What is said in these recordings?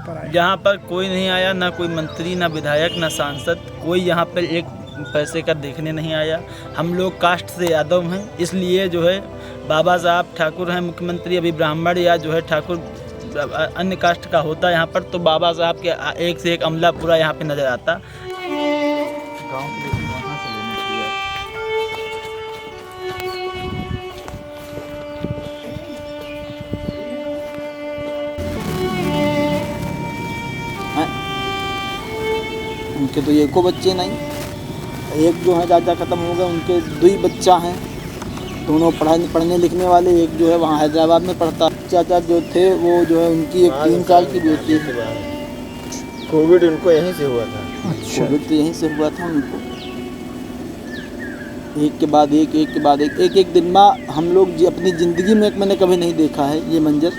पर आए? यहाँ पर कोई नहीं आया, ना कोई मंत्री, ना विधायक, ना सांसद, कोई यहाँ पर एक पैसे का देखने नहीं आया। हम लोग कास्ट से यादव हैं, इसलिए जो है बाबा साहब ठाकुर हैं मुख्यमंत्री, अभी ब्राह्मण या जो है ठाकुर अन्य कास्ट का होता यहाँ पर, तो बाबा साहब के एक से एक अमला पूरा यहाँ पे नज़र आता। गाँव के लोग वहाँ से लेने के लिए उनके तो एको बच्चे नहीं, एक जो है चाचा ख़त्म हो गए, उनके दो ही बच्चा हैं, दोनों पढ़ने लिखने वाले। एक जो है वहाँ हैदराबाद में पढ़ता। चाचा जो थे वो जो है उनकी एक 3 साल की बेटी है। कोविड उनको यहीं से हुआ था। अच्छा, कोविड तो यहीं से हुआ था उनको। एक के बाद एक दिन में हम लोग अपनी ज़िंदगी में मैंने कभी नहीं देखा है ये मंजर।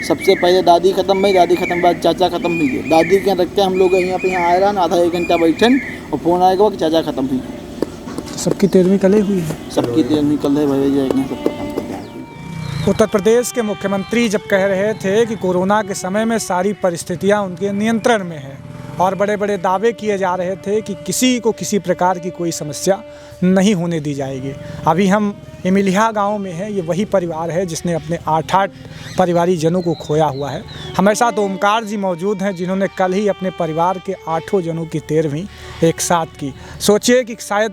सबसे पहले दादी ख़त्म हुई, दादी ख़त्म बाद चाचा ख़त्म हुई है। दादी के रख के हम लोग यहाँ पे आए रहा, आधा 1 घंटा बैठन और फ़ोन आएगा कि चाचा ख़त्म हुई। सबकी 13वीं कल हुई है। सबकी 13वीं कल है भाई जाएगी सब। उत्तर प्रदेश के मुख्यमंत्री जब कह रहे थे कि कोरोना के समय में सारी परिस्थितियां उनके नियंत्रण में हैं और बड़े बड़े दावे किए जा रहे थे कि किसी को किसी प्रकार की कोई समस्या नहीं होने दी जाएगी। अभी हम इमिलिया गांव में हैं। ये वही परिवार है जिसने अपने 8 परिवारिक जनों को खोया हुआ है। हमारे साथ ओमकार जी मौजूद हैं जिन्होंने कल ही अपने परिवार के 8 जनों की 13वीं एक साथ की। सोचिए कि शायद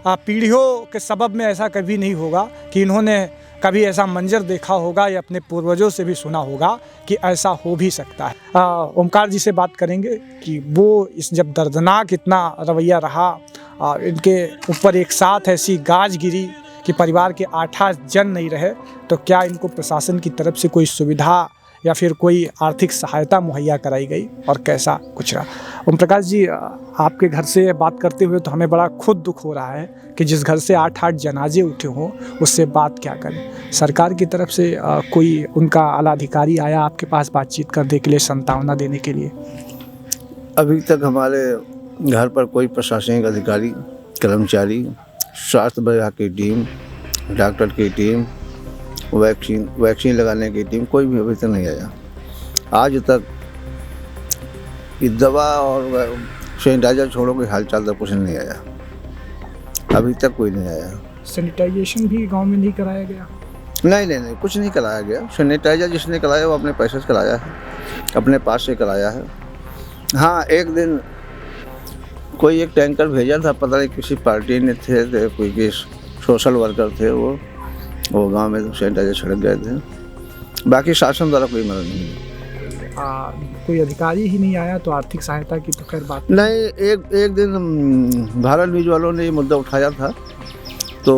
पीढ़ियों के सबब में ऐसा कभी नहीं होगा कि इन्होंने कभी ऐसा मंजर देखा होगा या अपने पूर्वजों से भी सुना होगा कि ऐसा हो भी सकता है। ओमकार जी से बात करेंगे कि वो इस जब दर्दनाक इतना रवैया रहा, इनके ऊपर एक साथ ऐसी गाज गिरी कि परिवार के 8 जन नहीं रहे, तो क्या इनको प्रशासन की तरफ से कोई सुविधा या फिर कोई आर्थिक सहायता मुहैया कराई गई और कैसा कुछ रहा? ओम प्रकाश जी, आपके घर से बात करते हुए तो हमें बड़ा खुद दुख हो रहा है कि जिस घर से 8 जनाजे उठे हों उससे बात क्या करें। सरकार की तरफ से कोई उनका आला अधिकारी आया आपके पास बातचीत करने के लिए, सांत्वना देने के लिए? अभी तक हमारे घर पर कोई प्रशासनिक अधिकारी, कर्मचारी, स्वास्थ्य विभाग की टीम, डॉक्टर की टीम, वैक्सीन लगाने की टीम, कोई भी अभी तक नहीं आया। आज तक दवा और सैनिटाइजर छोड़ो के हालचाल तक कुछ नहीं आया। अभी तक कोई नहीं आया। सैनिटाइजेशन भी गांव में नहीं कराया गया? नहीं, कुछ नहीं कराया गया। सैनिटाइजर जिसने कराया वो अपने पैसे से कराया है, अपने पास से कराया है। हाँ, एक दिन कोई एक टैंकर भेजा था, पता नहीं किसी पार्टी ने थे कोई सोशल वर्कर थे, वो गांव में सैनिटाइजर छिड़क गए थे। बाकी शासन द्वारा कोई मदद नहीं है। कोई अधिकारी ही नहीं आया तो आर्थिक सहायता की तो खैर बात नहीं। एक दिन भारत न्यूज़ वालों ने ये मुद्दा उठाया था, तो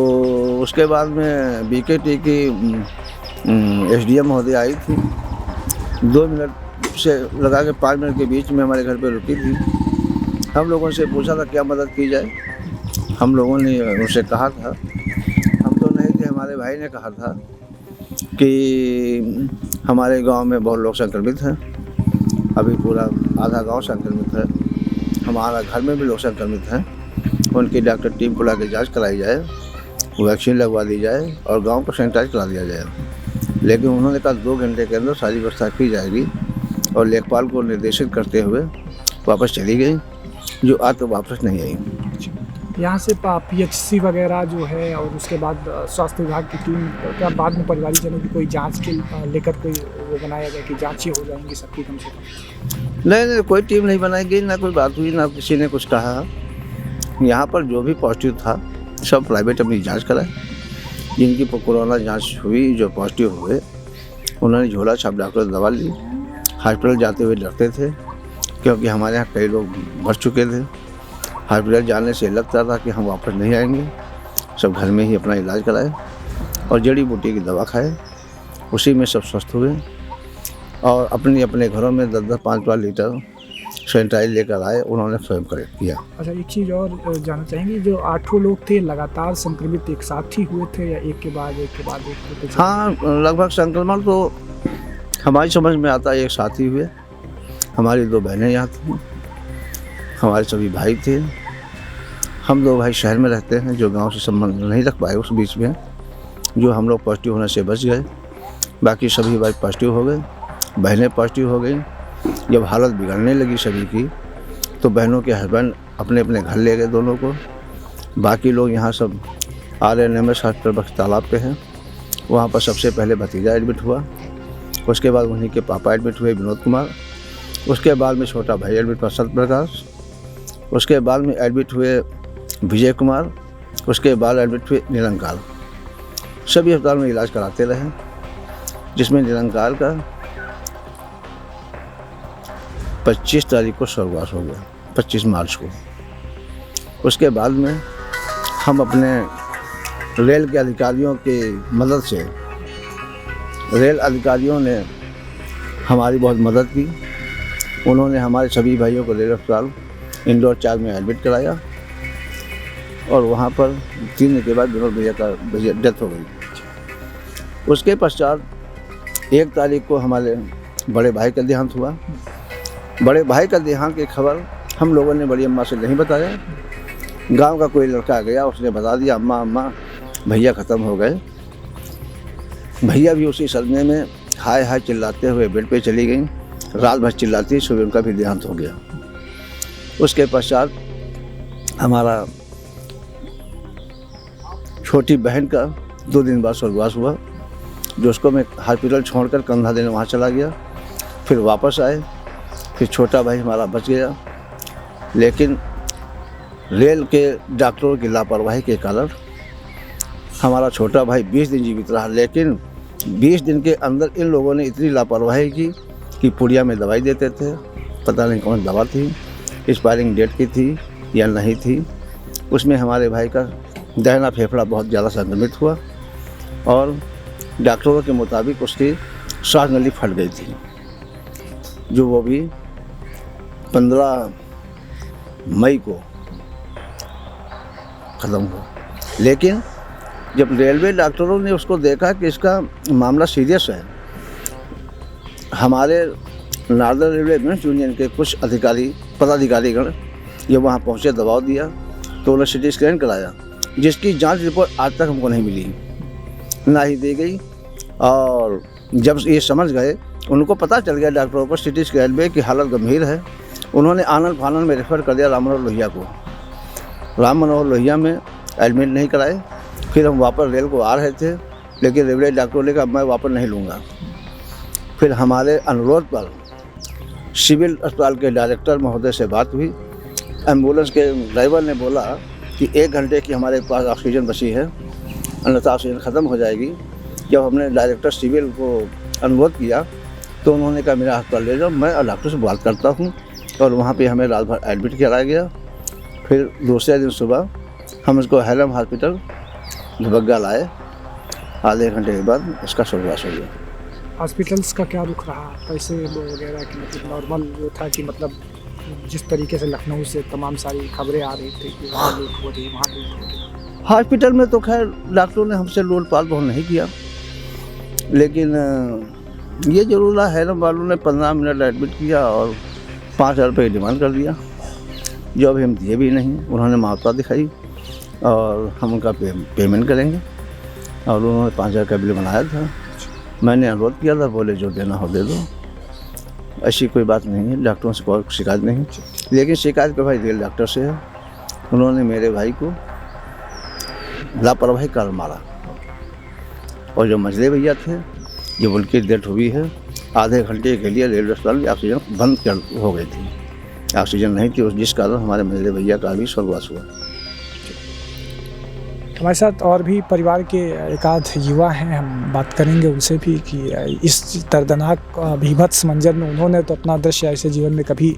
उसके बाद में बीकेटी की एसडीएम महोदय आई थी। 2 मिनट से लगा के 5 मिनट के बीच में हमारे घर पे रुकी थी। हम लोगों से पूछा था क्या मदद की जाए। हम लोगों ने उनसे कहा था, हम तो नहीं थे, हमारे भाई ने कहा था कि हमारे गांव में बहुत लोग संक्रमित हैं। अभी पूरा आधा गांव संक्रमित है, हमारा घर में भी लोग संक्रमित हैं। उनकी डॉक्टर टीम को लाके जांच कराई जाए, वैक्सीन लगवा दी जाए और गांव को सैनिटाइज करा दिया जाए। लेकिन उन्होंने कहा 2 घंटे के अंदर सारी व्यवस्था की जाएगी और लेखपाल को निर्देशित करते हुए वापस चली गई, जो आज तो वापस नहीं आई। यहाँ से पीएचसी वगैरह जो है और उसके बाद स्वास्थ्य विभाग की टीम, क्या बाद में परिवारीजनों की कोई जांच के लेकर कोई वो बनाया गया कि जांचें हो जाएंगी सबकी कम से कम? नहीं, कोई टीम नहीं बनाई गई, ना कोई बात हुई, ना किसी ने कुछ कहा। यहाँ पर जो भी पॉजिटिव था सब प्राइवेट अपनी जांच कराए। जिनकी कोरोना जांच हुई, जो पॉजिटिव हुए, उन्होंने झोला छाप डॉक्टर दवा ली। हॉस्पिटल जाते हुए डरते थे क्योंकि हमारे यहाँ कई लोग मर चुके थे। हॉस्पिटल जाने से लगता था कि हम वापस नहीं आएंगे, सब घर में ही अपना इलाज कराए और जड़ी बूटी की दवा खाए, उसी में सब स्वस्थ हुए और अपने घरों में 10-10, 5-5 लीटर सैनिटाइज लेकर आए, उन्होंने स्वयं करेक्ट किया। अच्छा, एक चीज़ और जानना चाहेंगे, जो 8 लोग थे लगातार संक्रमित एक साथ ही हुए थे या एक के बाद एक? हाँ, लगभग संक्रमण तो हमारी समझ में आता है एक साथ ही हुए। हमारी 2 बहनें यहाँ थी, हमारे सभी भाई थे। हम 2 भाई शहर में रहते हैं जो गांव से संबंध नहीं रख पाए उस बीच में, जो हम लोग पॉजिटिव होने से बच गए। बाकी सभी भाई पॉजिटिव हो गए, बहनें पॉजिटिव हो गई। जब हालत बिगड़ने लगी सभी की तो बहनों के हस्बैंड अपने अपने घर ले गए दोनों को। बाकी लोग यहाँ सब RNMS हॉस्पिटल बख्श तालाब पे हैं। वहाँ पर सबसे पहले भतीजा एडमिट हुआ, उसके बाद उन्हीं के पापा एडमिट हुए विनोद कुमार, उसके बाद में छोटा भाई एडमिट हुआ सत्य प्रकाश, उसके बाद में एडमिट हुए विजय कुमार, उसके बाद एडमिट हुए निरंकार। सभी अस्पताल में इलाज कराते रहे, जिसमें निरंकार का 25 तारीख को स्वर्गवास हो गया, 25 मार्च को। उसके बाद में हम अपने रेल के अधिकारियों की मदद से, रेल अधिकारियों ने हमारी बहुत मदद की। उन्होंने हमारे सभी भाइयों को रेल अस्पताल इंदौर 4 में एडमिट कराया और वहाँ पर 3 दिन के बाद विनोद भैया का डेथ हो गई। उसके पश्चात 1 तारीख को हमारे बड़े भाई का देहांत हुआ। बड़े भाई का देहांत की खबर हम लोगों ने बड़ी अम्मा से नहीं बताया। गांव का कोई लड़का गया, उसने बता दिया अम्मा अम्मा भैया ख़त्म हो गए। भैया भी उसी सदमे में हाय हाय चिल्लाते हुए बेड पे चली गई। रात भर चिल्लाती, सुबह उनका भी देहांत हो गया। उसके पश्चात हमारा छोटी बहन का 2 दिन बाद स्वर्गवास हुआ, जो उसको मैं हॉस्पिटल छोड़कर कंधा देने वहाँ चला गया। फिर वापस आए, फिर छोटा भाई हमारा बच गया, लेकिन रेल के डॉक्टरों की लापरवाही के कारण हमारा छोटा भाई 20 दिन जीवित रहा। लेकिन 20 दिन के अंदर इन लोगों ने इतनी लापरवाही की कि पुड़िया में दवाई देते थे, पता नहीं कौन दवा थी, एक्सपायरिंग डेट की थी या नहीं थी। उसमें हमारे भाई का दाहिना फेफड़ा बहुत ज़्यादा संक्रमित हुआ और डॉक्टरों के मुताबिक उसकी श्वास नली फट गई थी, जो वो भी 15 मई को ख़त्म हुआ। लेकिन जब रेलवे डॉक्टरों ने उसको देखा कि इसका मामला सीरियस है, हमारे नार्दर्न रेलवे मेंस यूनियन के कुछ पदाधिकारीगण ये वहाँ पहुँचे, दबाव दिया, तो उन्हें CT स्कैन कराया, जिसकी जांच रिपोर्ट आज तक हमको नहीं मिली, ना ही दी गई। और जब ये समझ गए, उनको पता चल गया डॉक्टरों को CT स्कैन में कि हालत गंभीर है, उन्होंने आनंद फानंद में रेफ़र कर दिया राम मनोहर लोहिया को। राम मनोहर लोहिया में एडमिट नहीं कराए। फिर हम वापस रेल को आ रहे थे, लेकिन रेलवे डॉक्टरों ने कहा मैं वापस नहीं लूँगा। फिर हमारे अनुरोध पर सिविल अस्पताल के डायरेक्टर महोदय से बात हुई। एम्बुलेंस के ड्राइवर ने बोला कि 1 घंटे की हमारे पास ऑक्सीजन बची है, अन्यथा ऑक्सीजन ख़त्म हो जाएगी। जब हमने डायरेक्टर सिविल को अनुरोध किया तो उन्होंने कहा मेरा अस्पताल ले जाओ, मैं डॉक्टर से बात करता हूँ, और वहाँ पे हमें रात भर एडमिट कराया गया। फिर दूसरे दिन सुबह हम उसको हेलम हॉस्पिटल दुबग्गा लाए। आधे घंटे के बाद उसका स्वर्गवास हो गया। हॉस्पिटल्स का क्या रुख रहा, पैसे वगैरह की मतलब नॉर्मल वो था कि मतलब जिस तरीके से लखनऊ से तमाम सारी खबरें आ रही थी कि वहाँ लूट हो रही, वहाँ लूट हो रही। हॉस्पिटल में तो खैर डॉक्टरों ने हमसे लोल पाल बहुत नहीं किया, लेकिन ये जरूर है हेलम वालों ने 15 मिनट एडमिट किया और 5,000 रुपये की डिमांड कर दिया, जो अभी हम दिए भी नहीं। उन्होंने मावता दिखाई और हम उनका पेमेंट करेंगे, और उन्होंने 5,000 का बिल बनाया था। मैंने अनुरोध किया था, बोले जो देना हो दे दो। ऐसी कोई बात नहीं है, डॉक्टरों से कोई शिकायत नहीं, लेकिन शिकायत भाई रेल डॉक्टर से है। उन्होंने मेरे भाई को लापरवाही कर मारा, और जो मजले भैया थे जब उनकी डेथ हुई है, आधे घंटे के लिए रेलवे अस्पताल में ऑक्सीजन बंद हो गई थी, ऑक्सीजन नहीं थी, जिस कारण हमारे मजले भैया का भी स्वर्गवास हुआ। हमारे साथ और भी परिवार के एक आध युवा हैं, हम बात करेंगे उनसे भी कि इस दर्दनाक भीभत्स मंजर में उन्होंने तो अपना दृश्य ऐसे जीवन में कभी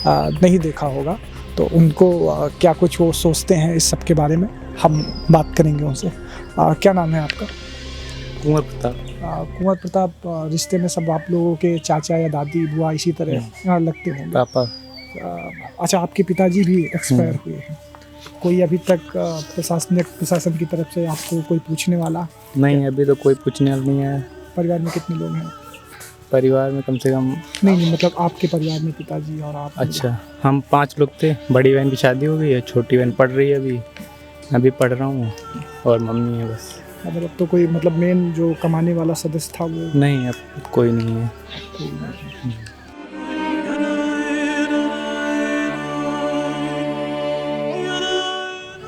नहीं देखा होगा, तो उनको क्या कुछ वो सोचते हैं इस सब के बारे में हम बात करेंगे उनसे। क्या नाम है आपका? कुंवर प्रताप। कुंवर प्रताप, रिश्ते में सब आप लोगों के चाचा या दादी बुआ इसी तरह लगते होंगे? पापा। अच्छा, आपके पिताजी भी एक्सपायर हुए हैं। कोई अभी तक प्रशासन की तरफ से आपको कोई पूछने वाला? नहीं, अभी तो कोई पूछने वाला नहीं है। परिवार में कितने लोग हैं? परिवार में कम से कम नहीं मतलब आपके परिवार में पिताजी और आप? अच्छा, हम 5 लोग थे। बड़ी बहन की शादी हो गई है, छोटी बहन पढ़ रही है, अभी पढ़ रहा हूँ, और मम्मी है बस। मतलब तो कोई मतलब मेन जो कमाने वाला सदस्य था वो? नहीं, अब कोई नहीं है। कोई नहीं।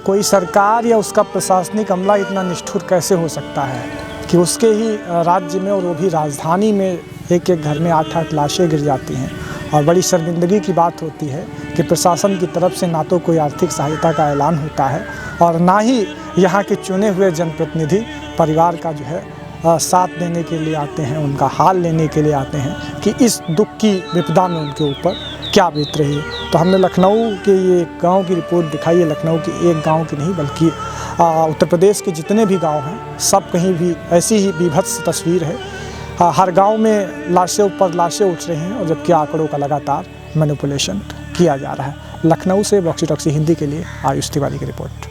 कोई सरकार या उसका प्रशासनिक अमला इतना निष्ठुर कैसे हो सकता है कि उसके ही राज्य में और वो भी राजधानी में एक एक घर में 8-8 लाशें गिर जाती हैं। और बड़ी शर्मिंदगी की बात होती है कि प्रशासन की तरफ से ना तो कोई आर्थिक सहायता का ऐलान होता है और ना ही यहाँ के चुने हुए जनप्रतिनिधि परिवार का जो है साथ देने के लिए आते हैं, उनका हाल लेने के लिए आते हैं कि इस दुख की विपदा में उनके ऊपर क्या बीत रही है। तो हमने लखनऊ के ये गांव की रिपोर्ट दिखाई है, लखनऊ की एक गांव की नहीं बल्कि उत्तर प्रदेश के जितने भी गांव हैं सब कहीं भी ऐसी ही बीभत्स तस्वीर है। हर गांव में लाशें ऊपर लाशें उठ रही हैं और जबकि आंकड़ों का लगातार मैनिपुलेशन किया जा रहा है। लखनऊ से बॉक्सी टॉक्सी हिंदी के लिए आयुष तिवारी की रिपोर्ट।